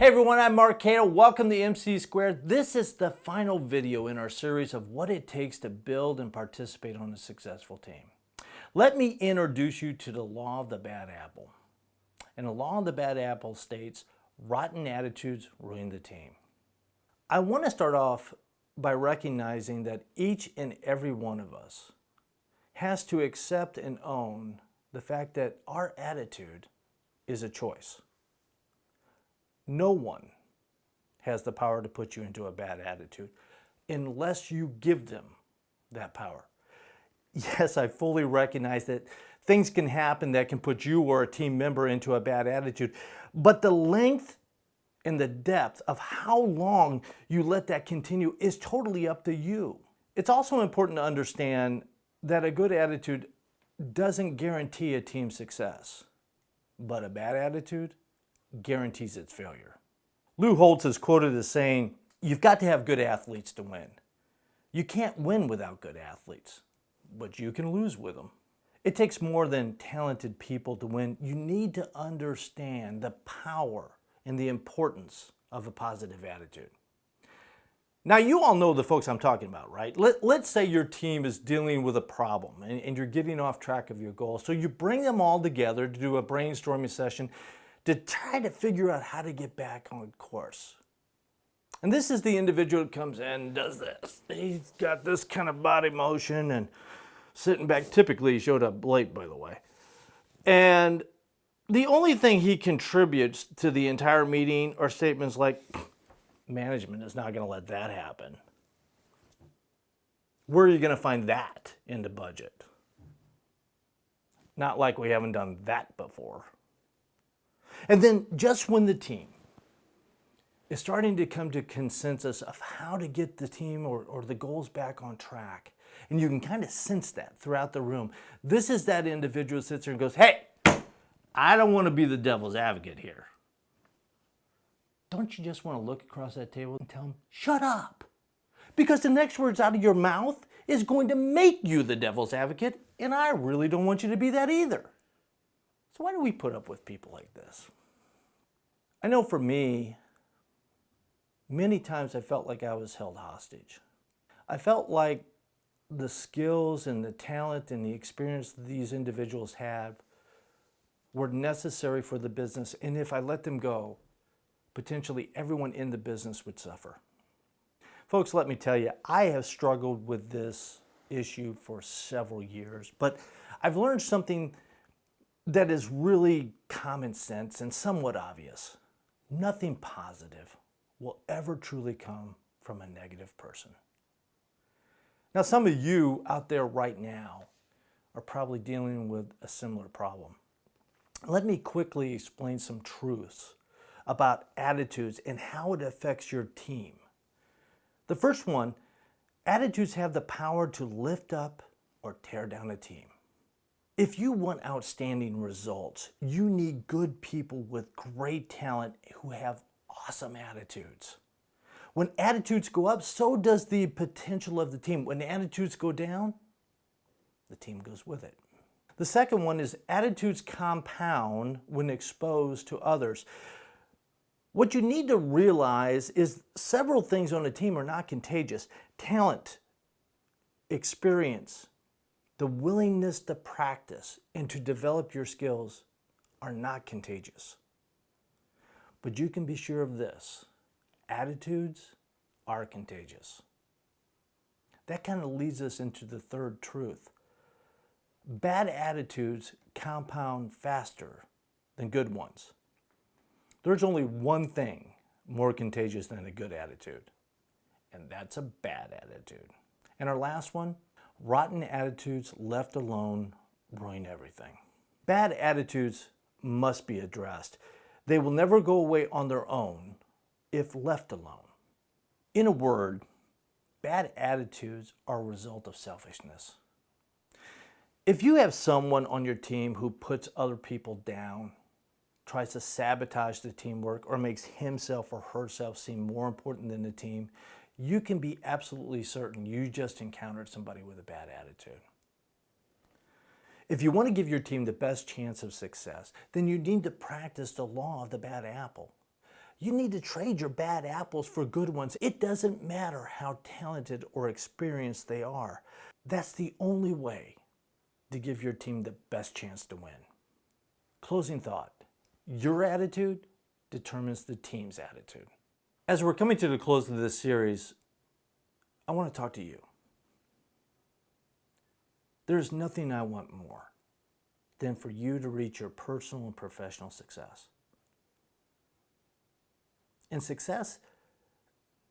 Hey everyone, I'm Mark Cadle. Welcome to MC Squared. This is the final video in our series of what it takes to build and participate on a successful team. Let me introduce you to the law of the bad apple. And the law of the bad apple states, rotten attitudes ruin the team. I want to start off by recognizing that each and every one of us has to accept and own the fact that our attitude is a choice. No one has the power to put you into a bad attitude unless you give them that power. Yes, I fully recognize that things can happen that can put you or a team member into a bad attitude, but the length and the depth of how long you let that continue is totally up to you. It's also important to understand that a good attitude doesn't guarantee a team's success, but a bad attitude guarantees its failure. Lou Holtz is quoted as saying, "You've got to have good athletes to win. You can't win without good athletes, but you can lose with them." It takes more than talented people to win. You need to understand the power and the importance of a positive attitude. Now, you all know the folks I'm talking about, right? Let's say your team is dealing with a problem and you're getting off track of your goal. So you bring them all together to do a brainstorming session to try to figure out how to get back on course. And this is the individual that comes in and does this. He's got this kind of body motion and sitting back. Typically, he showed up late, by the way. And the only thing he contributes to the entire meeting are statements like, "Management is not going to let that happen." Where are you going to find that in the budget? Not like we haven't done that before. And then just when the team is starting to come to consensus of how to get the team or the goals back on track, and you can kind of sense that throughout the room, this is that individual who sits there and goes, "Hey, I don't want to be the devil's advocate here." Don't you just want to look across that table and tell them, "Shut up"? Because the next words out of your mouth is going to make you the devil's advocate, and I really don't want you to be that either. So why do we put up with people like this? I know for me, many times I felt like I was held hostage. I felt like the skills and the talent and the experience that these individuals have were necessary for the business, and if I let them go, potentially everyone in the business would suffer. Folks, let me tell you, I have struggled with this issue for several years, but I've learned something that is really common sense and somewhat obvious. Nothing positive will ever truly come from a negative person. Now, some of you out there right now are probably dealing with a similar problem. Let me quickly explain some truths about attitudes and how it affects your team. The first one, attitudes have the power to lift up or tear down a team. If you want outstanding results, you need good people with great talent who have awesome attitudes. When attitudes go up, so does the potential of the team. When attitudes go down, the team goes with it. The second one is attitudes compound when exposed to others. What you need to realize is several things on a team are not contagious. Talent, experience, the willingness to practice and to develop your skills are not contagious. But you can be sure of this, attitudes are contagious. That kind of leads us into the third truth. Bad attitudes compound faster than good ones. There's only one thing more contagious than a good attitude, and that's a bad attitude. And our last one, rotten attitudes left alone ruin everything. Bad attitudes must be addressed. They will never go away on their own if left alone. In a word, bad attitudes are a result of selfishness. If you have someone on your team who puts other people down, tries to sabotage the teamwork, or makes himself or herself seem more important than the team, you can be absolutely certain you just encountered somebody with a bad attitude. If you want to give your team the best chance of success, then you need to practice the law of the bad apple. You need to trade your bad apples for good ones. It doesn't matter how talented or experienced they are. That's the only way to give your team the best chance to win. Closing thought. Your attitude determines the team's attitude. As we're coming to the close of this series, I want to talk to you. There's nothing I want more than for you to reach your personal and professional success. And success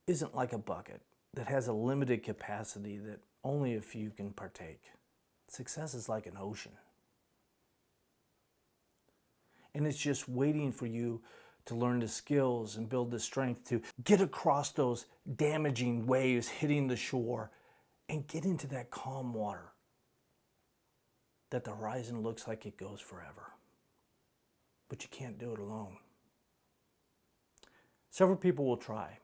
isn't like a bucket that has a limited capacity that only a few can partake. Success is like an ocean. And it's just waiting for you to learn the skills and build the strength to get across those damaging waves hitting the shore and get into that calm water that the horizon looks like it goes forever. But you can't do it alone. Several people will try.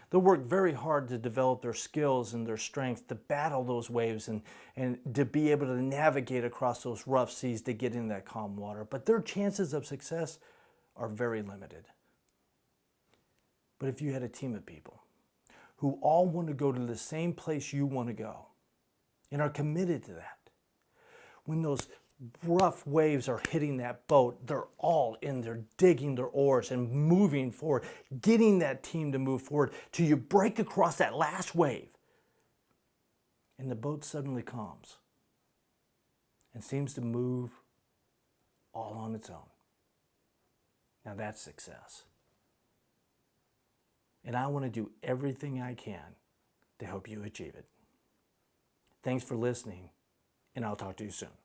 They'll work very hard to develop their skills and their strength to battle those waves and to be able to navigate across those rough seas to get in that calm water. But their chances of success are very limited. But if you had a team of people who all want to go to the same place you want to go and are committed to that, when those rough waves are hitting that boat, they're all in there digging their oars and moving forward, getting that team to move forward till you break across that last wave and the boat suddenly calms and seems to move all on its own. Now that's success. And I want to do everything I can to help you achieve it. Thanks for listening, and I'll talk to you soon.